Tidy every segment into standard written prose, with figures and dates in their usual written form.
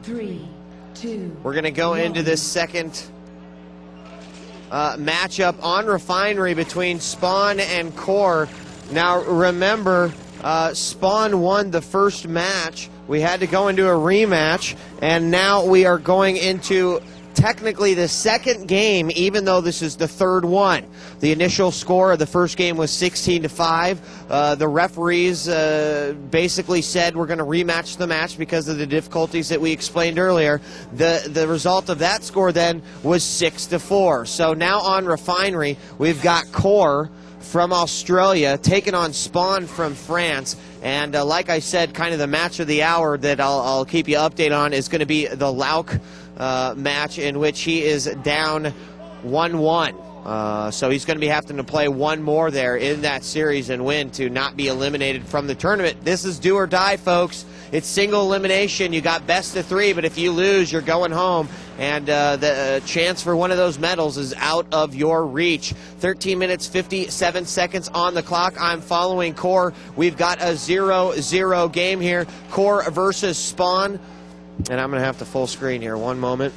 3, 2. We're going to go into this second matchup on Refinery between Spawn and Core. Now, remember, Spawn won the first match. We had to go into a rematch, and now we are going into technically the second game, even though this is the third one. The initial score of the first game was 16-5. The referees basically said we're going to rematch the match because of the difficulties that we explained earlier. The result of that score then was 6-4. So now on Refinery, we've got Core from Australia taking on Spawn from France. And like I said, kind of the match of the hour that I'll keep you updated on is going to be the Lauk match, in which he is down 1-1. So he's going to be having to play one more there in that series and win to not be eliminated from the tournament. This is do or die, folks. It's single elimination. You got best of 3, but if you lose, you're going home. And the chance for one of those medals is out of your reach. 13 minutes, 57 seconds on the clock. I'm following Core. We've got a 0-0 game here. Core versus Spawn. And I'm going to have to full screen here. One moment.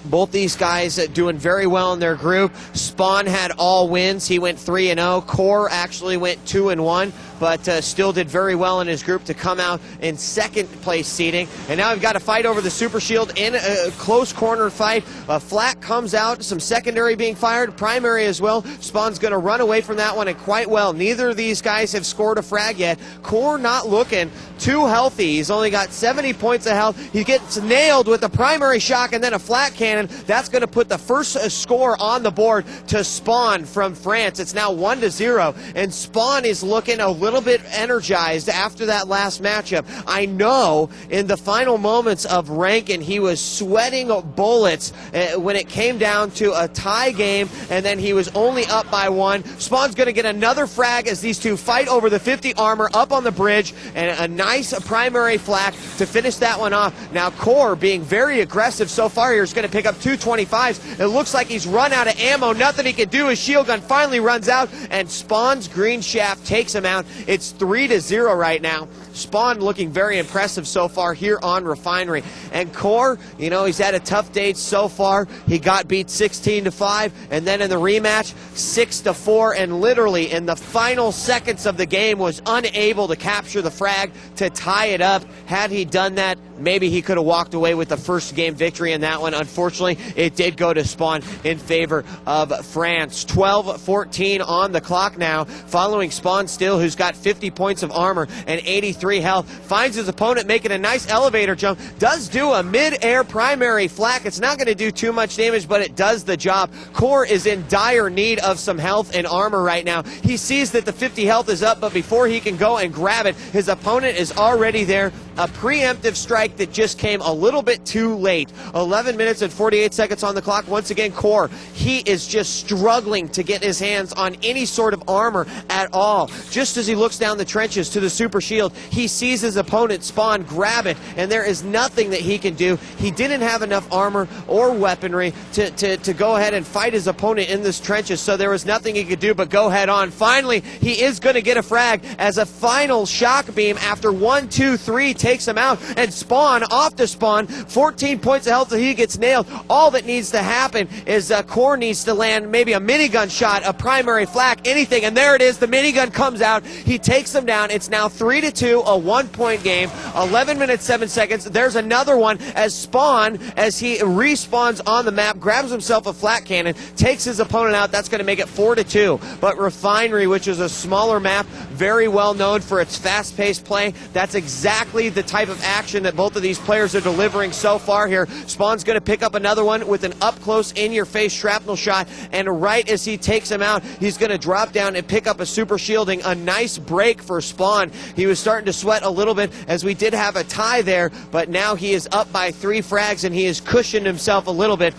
Both these guys doing very well in their group. Spawn had all wins. He went 3-0. Core actually went 2-1, but still did very well in his group to come out in second place seating. And now we've got a fight over the Super Shield in a close corner fight. A flat comes out, some secondary being fired, primary as well. Spawn's going to run away from that one, and quite well. Neither of these guys have scored a frag yet. Core not looking too healthy. He's only got 70 points of health. He gets nailed with a primary shock and then a flat cannon. That's going to put the first score on the board to Spawn from France. It's now 1-0, and Spawn is looking a little bit energized after that last matchup. I know in the final moments of Rankin, he was sweating bullets when it came down to a tie game, and then he was only up by 1. Spawn's going to get another frag as these two fight over the 50 armor up on the bridge, and a nice primary flak to finish that one off. Now Core, being very aggressive so far here, is going to pick up 2 25s. It looks like he's run out of ammo. Nothing he can do. His shield gun finally runs out, and Spawn's green shaft takes him out. It's 3-0 right now. Spawn looking very impressive so far here on Refinery. And Core, you know, he's had a tough day so far. He got beat 16-5, and then in the rematch, 6-4, and literally in the final seconds of the game was unable to capture the frag to tie it up. Had he done that, maybe he could have walked away with the first game victory in that one. Unfortunately, it did go to Spawn in favor of France. 12-14 on the clock now, following Spawn still, who's got 50 points of armor and 83 health. Finds his opponent making a nice elevator jump. Does do a mid-air primary flak. It's not going to do too much damage, but it does the job. Core is in dire need of some health and armor right now. He sees that the 50 health is up, but before he can go and grab it, his opponent is already there. A preemptive strike that just came a little bit too late. 11 minutes and 48 seconds on the clock. Once again, Core, he is just struggling to get his hands on any sort of armor at all. Just as he looks down the trenches to the Super Shield, he sees his opponent Spawn grab it, and there is nothing that he can do. He didn't have enough armor or weaponry to go ahead and fight his opponent in this trenches, so there was nothing he could do but go head on. Finally, he is going to get a frag as a final shock beam after 1, 2, 3 takes him out, and Spawn, off to Spawn, 14 points of health till he gets nailed. All that needs to happen is Core needs to land maybe a minigun shot, a primary flak, anything, and there it is. The minigun comes out. He takes them down. It's now 3-2, a 1-point game, 11 minutes, 7 seconds. There's another one as Spawn, as he respawns on the map, grabs himself a flat cannon, takes his opponent out. That's going to make it 4-2. But Refinery, which is a smaller map, very well known for its fast-paced play, that's exactly the type of action that both of these players are delivering so far here. Spawn's going to pick up another one with an up-close, in-your-face shrapnel shot, and right as he takes him out, he's going to drop down and pick up a super shielding. A nice break for Spawn. He was starting to sweat a little bit as we did have a tie there, but now he is up by 3 frags, and he has cushioned himself a little bit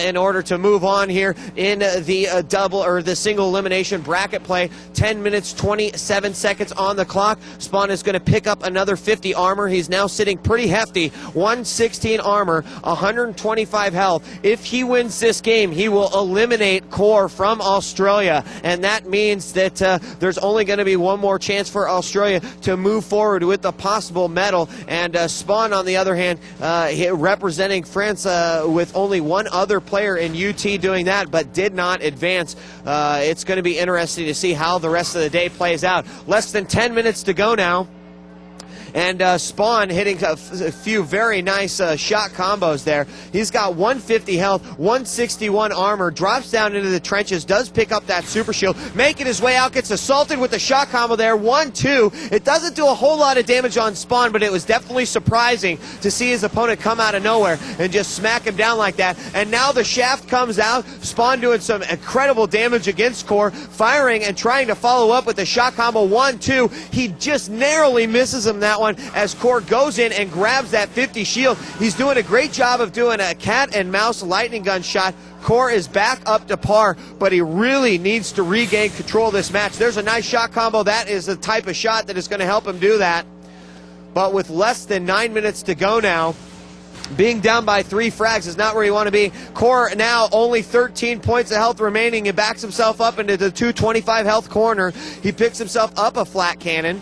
in order to move on here in the double or the single elimination bracket play. 10 minutes, 27 7 seconds on the clock. Spawn is going to pick up another 50 armor. He's now sitting pretty hefty. 116 armor, 125 health. If he wins this game, he will eliminate Core from Australia, and that means that there's only going to be one more chance for Australia to move forward with the possible medal. And Spawn, on the other hand, representing France with only one other player in UT doing that, but did not advance. It's going to be interesting to see how the rest of the day plays out. Less than 10 minutes to go now. And Spawn hitting a few very nice shot combos there. He's got 150 health, 161 armor, drops down into the trenches, does pick up that super shield, making his way out, gets assaulted with the shot combo there, 1-2. It doesn't do a whole lot of damage on Spawn, but it was definitely surprising to see his opponent come out of nowhere and just smack him down like that. And now the shaft comes out, Spawn doing some incredible damage against Core, firing and trying to follow up with the shot combo, 1-2. He just narrowly misses him that one as Core goes in and grabs that 50 shield. He's doing a great job of doing a cat and mouse lightning gun shot. Core is back up to par, but he really needs to regain control of this match. There's a nice shot combo. That is the type of shot that is going to help him do that. But with less than 9 minutes to go now, being down by 3 frags is not where you want to be. Core now only 13 points of health remaining. He backs himself up into the 225 health corner. He picks himself up a flat cannon,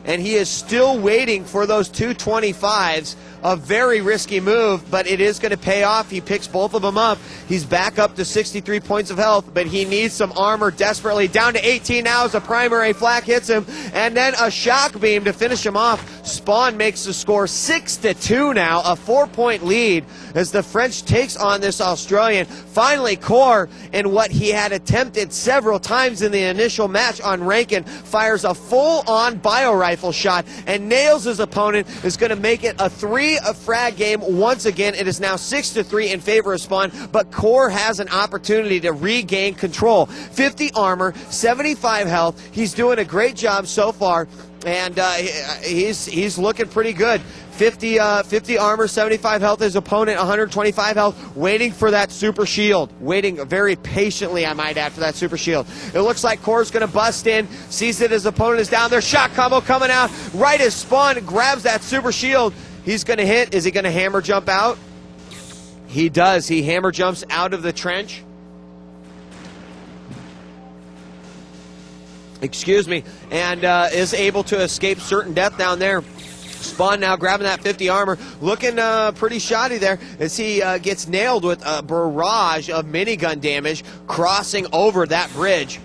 and he is still waiting for those 225s. A very risky move, but it is going to pay off. He picks both of them up. He's back up to 63 points of health, but he needs some armor desperately. Down to 18 now as a primary flak hits him, and then a shock beam to finish him off. Spawn makes the score 6-2 now, a 4-point lead as the French takes on this Australian. Finally, Core, in what he had attempted several times in the initial match on Rankin, fires a full-on bio-rifle shot and nails his opponent. Is going to make it a 3-frag game once again. It is now 6-3 in favor of Spawn, but Core has an opportunity to regain control. 50 armor, 75 health. He's doing a great job so far, and he's looking pretty good. 50 armor, 75 health. His opponent 125 health, waiting for that super shield. Waiting very patiently, I might add, for that super shield. It looks like Core's going to bust in, sees that his opponent is down there. Shot combo coming out right as Spawn grabs that super shield. He's going to hit. Is he going to hammer jump out? He does. He hammer jumps out of the trench. Excuse me. And is able to escape certain death down there. Spawn now grabbing that 50 armor, looking pretty shoddy there as he gets nailed with a barrage of minigun damage crossing over that bridge.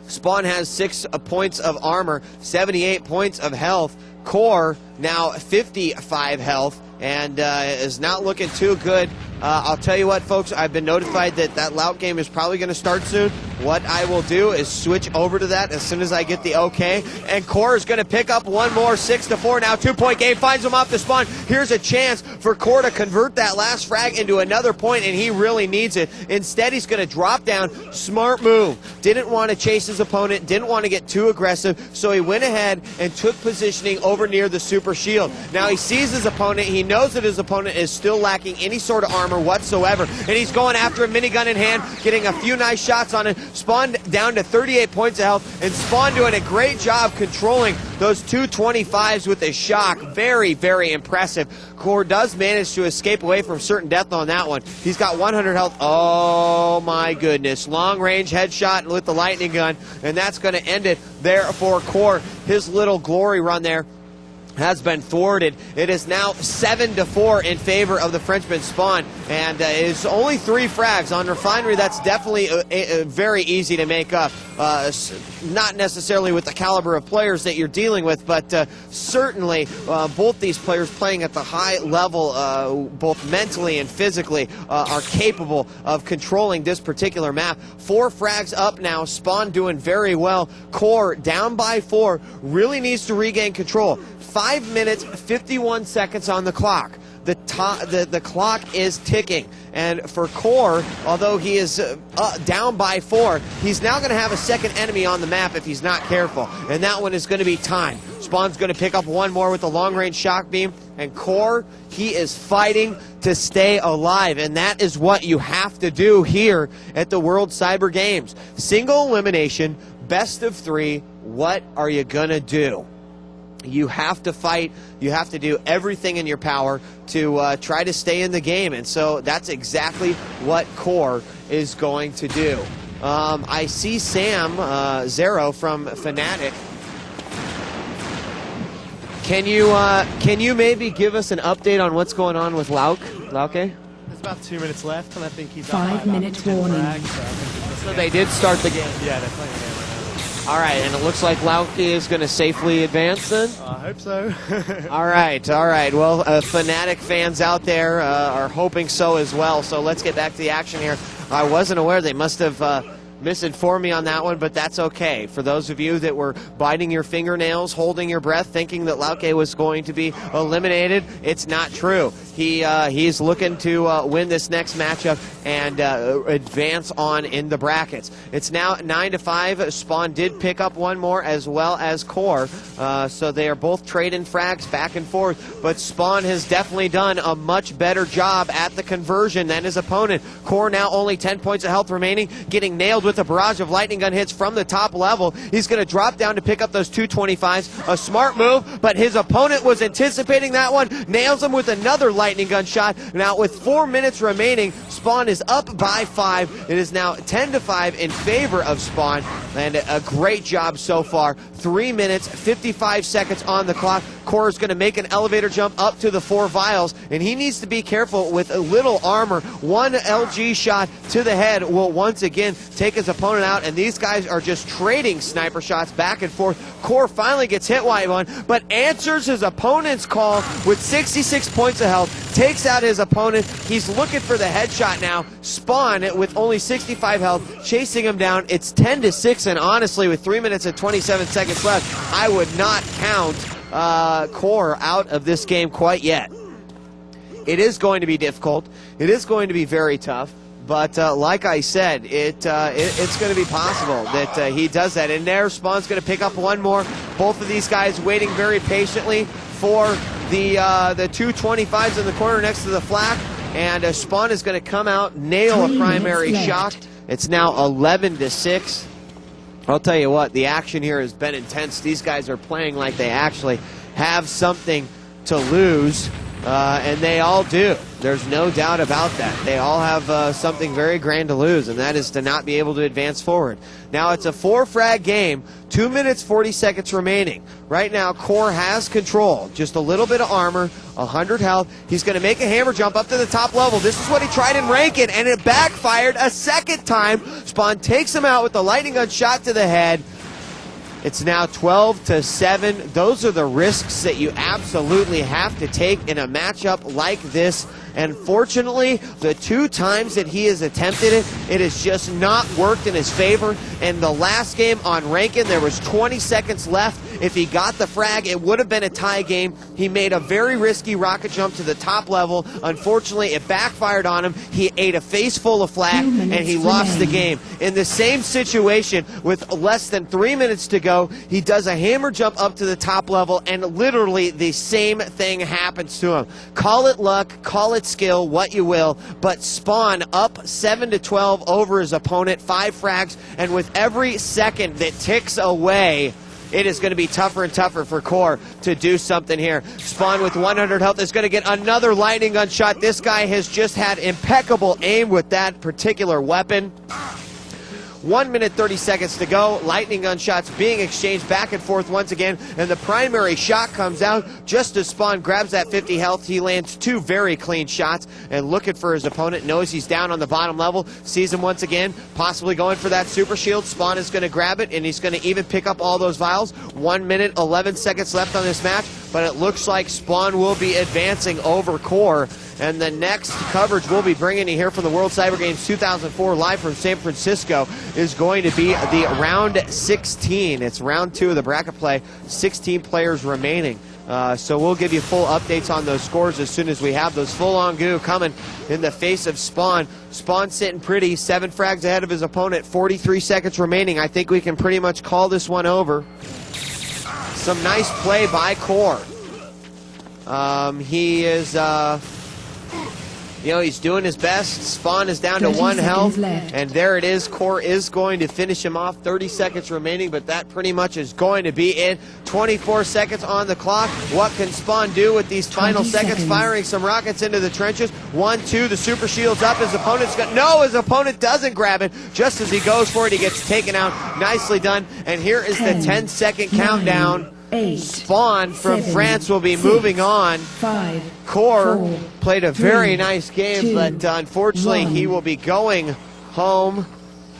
Spawn has 6 points of armor, 78 points of health. Core now 55 health and is not looking too good. I'll tell you what, folks, I've been notified that that lout game is probably going to start soon. What I will do is switch over to that as soon as I get the okay. And Core is going to pick up one more, 6-4 now, 2-point game, finds him off the spawn. Here's a chance for Core to convert that last frag into another point, and he really needs it. Instead, he's going to drop down. Smart move. Didn't want to chase his opponent, didn't want to get too aggressive, so he went ahead and took positioning over near the super shield. Now he sees his opponent. He knows that his opponent is still lacking any sort of armor whatsoever, and he's going after a minigun in hand, getting a few nice shots on it. Spawn down to 38 points of health, and Spawn doing a great job controlling those 225s with a shock. Very, very impressive. Core does manage to escape away from certain death on that one. He's got 100 health. Oh my goodness. Long range headshot with the lightning gun, and that's going to end it there for Core. His little glory run there has been thwarted. It is now 7-4 in favor of the Frenchman Spawn, and it's only 3 frags on Refinery. That's definitely very easy to make up. Not necessarily with the caliber of players that you're dealing with, but certainly both these players playing at the high level, both mentally and physically, are capable of controlling this particular map. 4 frags up now. Spawn doing very well. Core down by 4. Really needs to regain control. 5 minutes, 51 seconds on the clock. The clock is ticking. And for Core, although he is down by 4, he's now going to have a second enemy on the map if he's not careful. And that one is going to be time. Spawn's going to pick up one more with the long-range shock beam. And Core, he is fighting to stay alive. And that is what you have to do here at the World Cyber Games. Single elimination, best of 3, what are you going to do? You have to fight. You have to do everything in your power to try to stay in the game. And so that's exactly what Core is going to do. I see Sam Zero from Fnatic. Can you maybe give us an update on what's going on with Lauke? There's about 2 minutes left, and I think he's 5-minute warning. So they did start the game. Yeah, they're playing the game right now. All right, and it looks like Lauke is going to safely advance then? I hope so. All right. Well, Fnatic fans out there are hoping so as well. So let's get back to the action here. I wasn't aware. They must have misinformed me on that one, but that's okay. For those of you that were biting your fingernails, holding your breath, thinking that Lauke was going to be eliminated, it's not true. He's looking to win this next matchup and advance on in the brackets. It's now 9-5. Spawn did pick up one more as well as Core, so they are both trading frags back and forth, but Spawn has definitely done a much better job at the conversion than his opponent. Core now only 10 points of health remaining, getting nailed with a barrage of lightning gun hits from the top level. He's going to drop down to pick up those 225s. A smart move, but his opponent was anticipating that one. Nails him with another lightning gun shot. Now with 4 minutes remaining, Spawn is up by 5. It is now 10-5 in favor of Spawn, and a great job so far. 3 minutes, 55 seconds on the clock. Core is going to make an elevator jump up to the 4 vials, and he needs to be careful with a little armor. One LG shot to the head will once again take his opponent out, and these guys are just trading sniper shots back and forth. Core finally gets hit by one, but answers his opponent's call with 66 points of health, takes out his opponent. He's looking for the headshot now. Spawn, with only 65 health, chasing him down. It's 10-6, and honestly, with 3 minutes and 27 seconds left, I would not count Core out of this game quite yet. It is going to be difficult. It is going to be very tough. But like I said, it's going to be possible that he does that. And there, Spawn's going to pick up one more. Both of these guys waiting very patiently for the 225s in the corner next to the flak. And Spawn is going to come out, nail a primary shot. It's now 11-6. I'll tell you what, the action here has been intense. These guys are playing like they actually have something to lose, and they all do. There's no doubt about that. They all have something very grand to lose, and that is to not be able to advance forward. Now it's a 4-frag game, 2 minutes, 40 seconds remaining. Right now, Core has control. Just a little bit of armor, 100 health. He's going to make a hammer jump up to the top level. This is what he tried in Rankin, and it backfired a second time. Spawn takes him out with the lightning gun shot to the head. It's now 12-7. Those are the risks that you absolutely have to take in a matchup like this. And fortunately, the 2 times that he has attempted it, it has just not worked in his favor. And the last game on Rankin, there was 20 seconds left. If he got the frag, it would have been a tie game. He made a very risky rocket jump to the top level. Unfortunately, it backfired on him. He ate a face full of flak, and he lost the game. In the same situation, with less than 3 minutes to go, he does a hammer jump up to the top level, and literally the same thing happens to him. Call it luck, call it skill, what you will, but Spawn up 7-12 over his opponent, 5 frags, and with every second that ticks away, it is going to be tougher and tougher for Core to do something here. Spawn with 100 health is going to get another lightning gun shot. This guy has just had impeccable aim with that particular weapon. 1 minute, 30 seconds to go. Lightning gun shots being exchanged back and forth once again, and the primary shot comes out just as Spawn grabs that 50 health. He lands 2 very clean shots, and looking for his opponent, knows he's down on the bottom level, sees him once again, possibly going for that super shield. Spawn is going to grab it, and he's going to even pick up all those vials. 1 minute, 11 seconds left on this match, but it looks like Spawn will be advancing over Core. And the next coverage we'll be bringing you here from the World Cyber Games 2004 live from San Francisco is going to be the round 16. It's round 2 of the bracket play, 16 players remaining. So we'll give you full updates on those scores as soon as we have those. Full-on goo coming in the face of Spawn. Spawn sitting pretty, 7 frags ahead of his opponent, 43 seconds remaining. I think we can pretty much call this one over. Some nice play by Core. He is he's doing his best. Spawn is down to 30 1 health, seconds left. and there it is. Core is going to finish him off. 30 seconds remaining, but that pretty much is going to be it. 24 seconds on the clock. What can Spawn do with these final 20 seconds? seconds. Firing some rockets into the trenches. 1, 2, the super shield's up. His opponent's got, no, his opponent doesn't grab it. Just as he goes for it, he gets taken out. Nicely done. And here is the 10-second countdown. 8, Spawn from 7, France will be 6, moving on. 5, Core 4, played a 3, very nice game, 2, but unfortunately 1. he will be going home.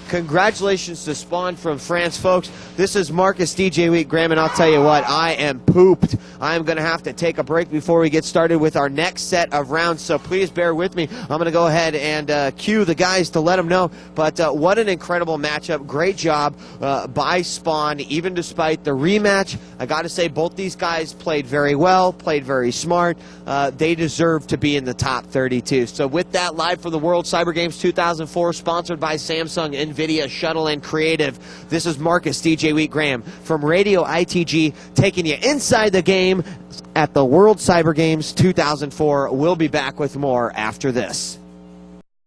Congratulations to Spawn from France, folks. This is Marcus DJ Week Graham, and I'll tell you what, I am pooped. I am going to have to take a break before we get started with our next set of rounds, so please bear with me. I'm going to go ahead and cue the guys to let them know, but what an incredible matchup. Great job by Spawn, even despite the rematch. I got to say, both these guys played very well, played very smart. They deserve to be in the top 32. So with that, live for the World Cyber Games 2004, sponsored by Samsung, NVIDIA, Shuttle, and Creative. This is Marcus DJ Wheat Graham from Radio ITG, taking you inside the game at the World Cyber Games 2004. We'll be back with more after this.